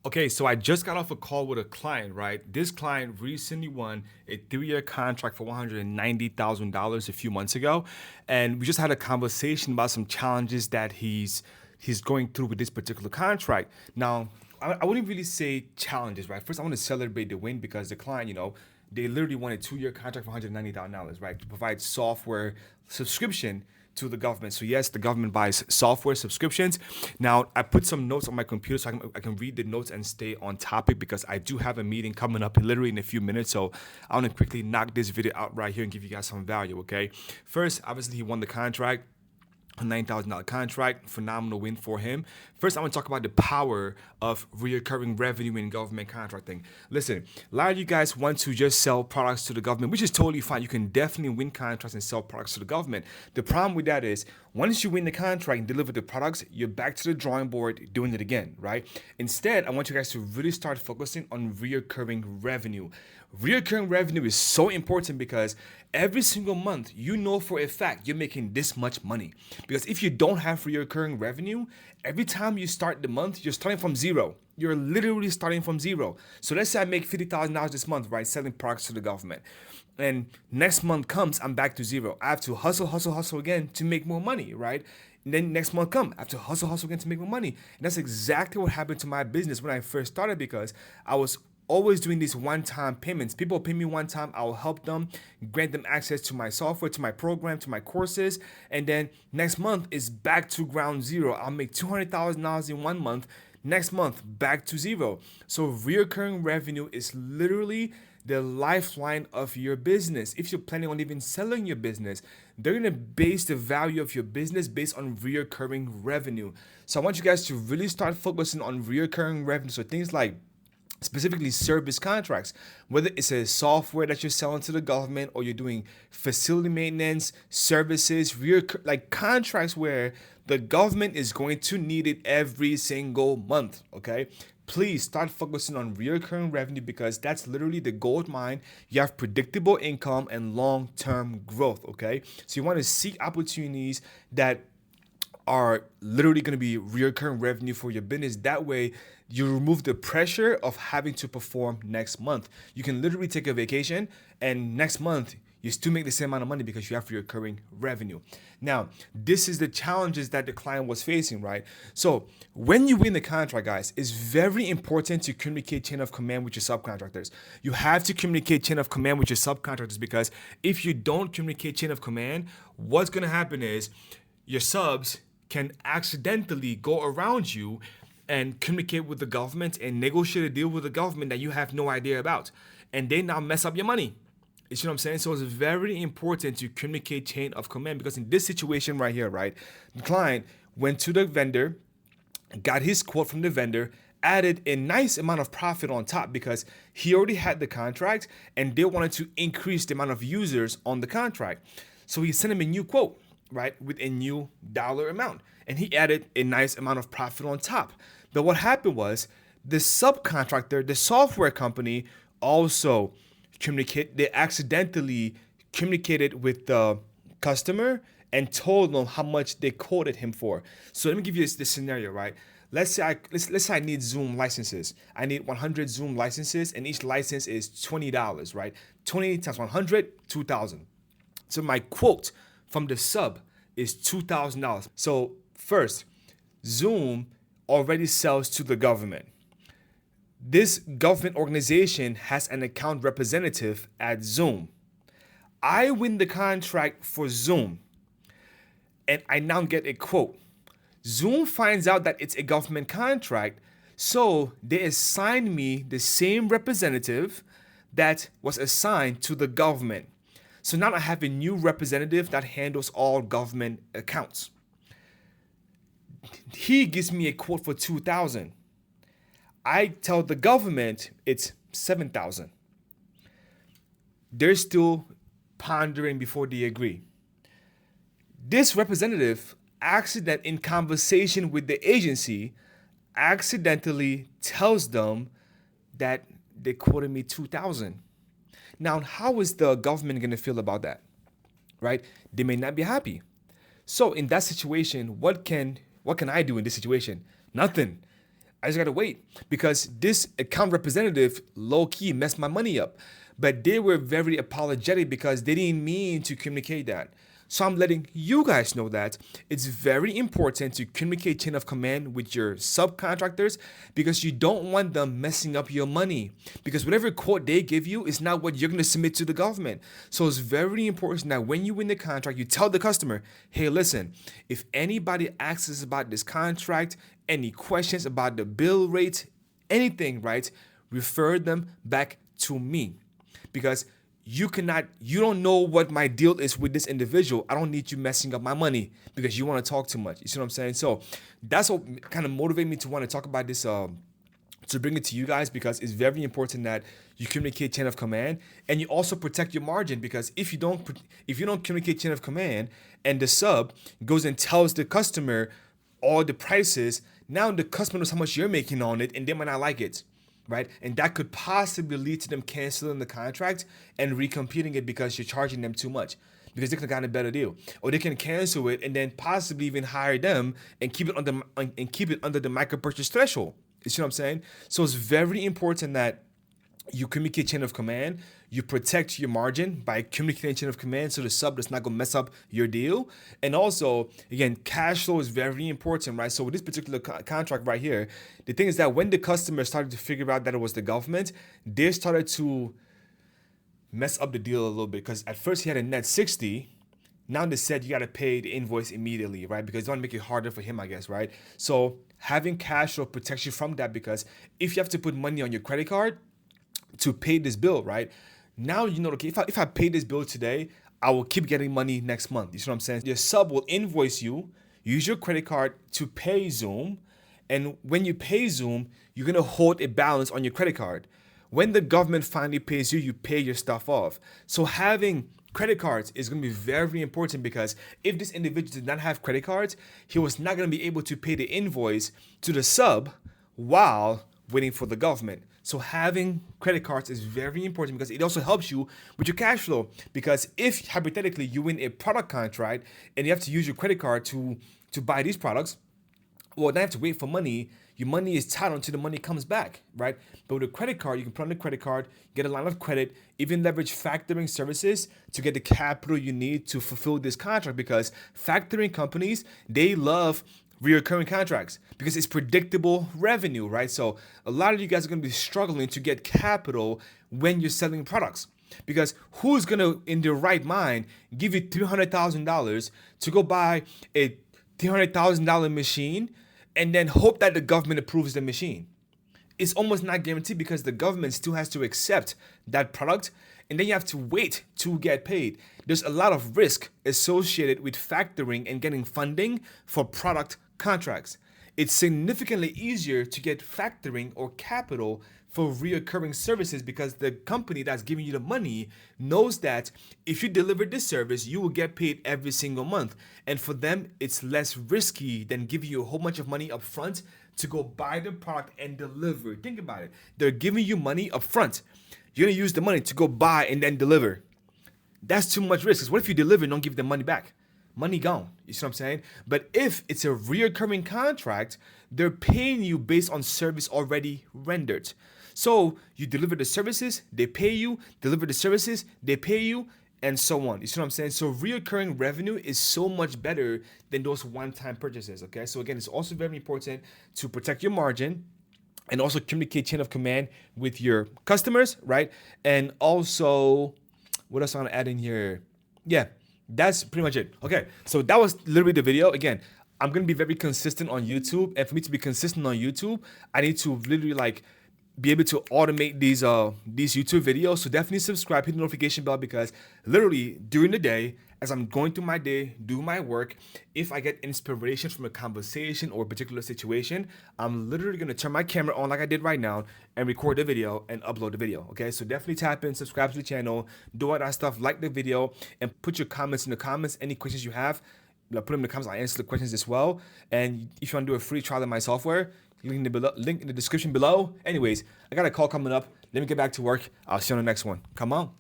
Okay, so I just got off a call with a client, right? This client recently won a 3-year contract for $190,000 a few months ago, and we just had a conversation about some challenges that he's going through with this particular contract. Now, I wouldn't really say challenges, right? First, I want to celebrate the win because the client, they literally won a 2-year contract for $190,000, right, to provide software subscription to the government. So yes, the government buys software subscriptions. Now I put some notes on my computer so I can read the notes and stay on topic because I do have a meeting coming up literally in a few minutes. So I want to quickly knock this video out right here and give you guys some value. Okay. First, obviously he won the contract. A $9,000 contract, phenomenal win for him. First, I want to talk about the power of recurring revenue in government contracting. Listen, a lot of you guys want to just sell products to the government, which is totally fine. You can definitely win contracts and sell products to the government. The problem with that is once you win the contract and deliver the products, you're back to the drawing board doing it again, right? Instead, I want you guys to really start focusing on recurring revenue. Recurring revenue is so important because every single month you know for a fact you're making this much money. Because if you don't have recurring revenue, every time you start the month, you're starting from zero. You're literally starting from zero. So let's say I make $50,000 this month, right, selling products to the government. And next month comes, I'm back to zero. I have to hustle again to make more money, right? And then next month come, I have to hustle again to make more money. And that's exactly what happened to my business when I first started because I was always doing these one-time payments. People pay me one time, I'll help them, grant them access to my software, to my program, to my courses, and then next month is back to ground zero. I'll make $200,000 in one month. Next month, back to zero. So recurring revenue is literally the lifeline of your business. If you're planning on even selling your business, they're gonna base the value of your business based on recurring revenue. So I want you guys to really start focusing on recurring revenue. So things like specifically service contracts, whether it's a software that you're selling to the government or you're doing facility maintenance services, like contracts where the government is going to need it every single month. Okay, please start focusing on recurring revenue because that's literally the gold mine. You have predictable income and long-term growth. Okay, so you want to seek opportunities that are literally going to be recurring revenue for your business. That way, you remove the pressure of having to perform next month. You can literally take a vacation, and next month, you still make the same amount of money because you have recurring revenue. Now, this is the challenges that the client was facing, right? So, when you win the contract, guys, it's very important to communicate chain of command with your subcontractors. You have to communicate chain of command with your subcontractors because if you don't communicate chain of command, what's going to happen is your subs can accidentally go around you and communicate with the government and negotiate a deal with the government that you have no idea about. And they now mess up your money. You see what I'm saying? So it's very important to communicate chain of command because in this situation right here, right, the client went to the vendor, got his quote from the vendor, added a nice amount of profit on top because he already had the contract and they wanted to increase the amount of users on the contract. So he sent him a new quote, right, with a new dollar amount. And he added a nice amount of profit on top. But what happened was the subcontractor, the software company, also they accidentally communicated with the customer and told them how much they quoted him for. So let me give you this scenario, right? Let's say I need Zoom licenses. I need 100 Zoom licenses, and each license is $20, right? 20 times 100, 2,000. So my quote from the sub is $2,000. So first, Zoom already sells to the government. This government organization has an account representative at Zoom. I win the contract for Zoom and I now get a quote. Zoom finds out that it's a government contract, so they assign me the same representative that was assigned to the government. So now I have a new representative that handles all government accounts. He gives me a quote for 2,000. I tell the government it's 7,000. They're still pondering before they agree. This representative in conversation with the agency accidentally tells them that they quoted me 2,000. Now, how is the government going to feel about that? Right? They may not be happy. So in that situation, what can I do in this situation? Nothing. I just gotta wait because this account representative low key messed my money up. But they were very apologetic because they didn't mean to communicate that. So I'm letting you guys know that it's very important to communicate chain of command with your subcontractors because you don't want them messing up your money. Because whatever quote they give you is not what you're going to submit to the government. So it's very important that when you win the contract, you tell the customer, hey, listen, if anybody asks us about this contract, any questions about the bill rate, anything, right, refer them back to me. Because you don't know what my deal is with this individual. I don't need you messing up my money because you want to talk too much. You see what I'm saying? So that's what kind of motivated me to want to talk about this, to bring it to you guys, because it's very important that you communicate chain of command and you also protect your margin. Because if you don't communicate chain of command and the sub goes and tells the customer all the prices, now the customer knows how much you're making on it and they might not like it. Right? And that could possibly lead to them canceling the contract and recompeting it because you're charging them too much, because they could have gotten a better deal. Or they can cancel it and then possibly even hire them and keep it under the micro purchase threshold. You see what I'm saying? So it's very important that you communicate chain of command, you protect your margin by communicating chain of command so the sub does not go mess up your deal. And also, again, cash flow is very important, right? So with this particular contract right here, the thing is that when the customer started to figure out that it was the government, they started to mess up the deal a little bit, because at first he had a net 60. Now they said you got to pay the invoice immediately, right? Because they want to make it harder for him, I guess, right? So having cash flow protects you from that, because if you have to put money on your credit card to pay this bill, right? Now you know, okay, if I pay this bill today, I will keep getting money next month. You see what I'm saying? Your sub will invoice you, use your credit card to pay Zoom, and when you pay Zoom, you're gonna hold a balance on your credit card. When the government finally pays you, you pay your stuff off. So having credit cards is going to be very important, because if this individual did not have credit cards, he was not going to be able to pay the invoice to the sub while waiting for the government. So having credit cards is very important, because it also helps you with your cash flow. Because if hypothetically you win a product contract and you have to use your credit card to buy these products, well, then you have to wait for money. Your money is tied until the money comes back, right? But with a credit card, you can put on the credit card, get a line of credit, even leverage factoring services to get the capital you need to fulfill this contract. Because factoring companies, they love recurring contracts because it's predictable revenue, right? So a lot of you guys are going to be struggling to get capital when you're selling products, because who's going to, in their right mind, give you $300,000 to go buy a $300,000 machine and then hope that the government approves the machine? It's almost not guaranteed, because the government still has to accept that product, and then you have to wait to get paid. There's a lot of risk associated with factoring and getting funding for product contracts. It's significantly easier to get factoring or capital for reoccurring services, because the company that's giving you the money knows that if you deliver this service, you will get paid every single month. And for them, it's less risky than giving you a whole bunch of money up front to go buy the product and deliver. Think about it. They're giving you money up front. You're gonna use the money to go buy and then deliver. That's too much risk. Because what if you deliver and don't give them money back? Money gone. You see what I'm saying? But if it's a reoccurring contract, they're paying you based on service already rendered. So you deliver the services, they pay you, deliver the services, they pay you, and so on. You see what I'm saying? So reoccurring revenue is so much better than those one-time purchases, okay? So again, it's also very important to protect your margin and also communicate chain of command with your customers, right? And also, what else I want to add in here? Yeah, that's pretty much it. Okay, so that was literally the video. Again, I'm going to be very consistent on YouTube. And for me to be consistent on YouTube, I need to literally be able to automate these YouTube videos. So definitely subscribe, hit the notification bell, because literally during the day, as I'm going through my day, do my work, if I get inspiration from a conversation or a particular situation, I'm literally gonna turn my camera on like I did right now and record the video and upload the video, okay? So definitely tap in, subscribe to the channel, do all that stuff, like the video, and put your comments in the comments. Any questions you have, put them in the comments. I answer the questions as well. And if you wanna do a free trial of my software, link in the description below. Anyways, I got a call coming up. Let me get back to work. I'll see you on the next one. Come on.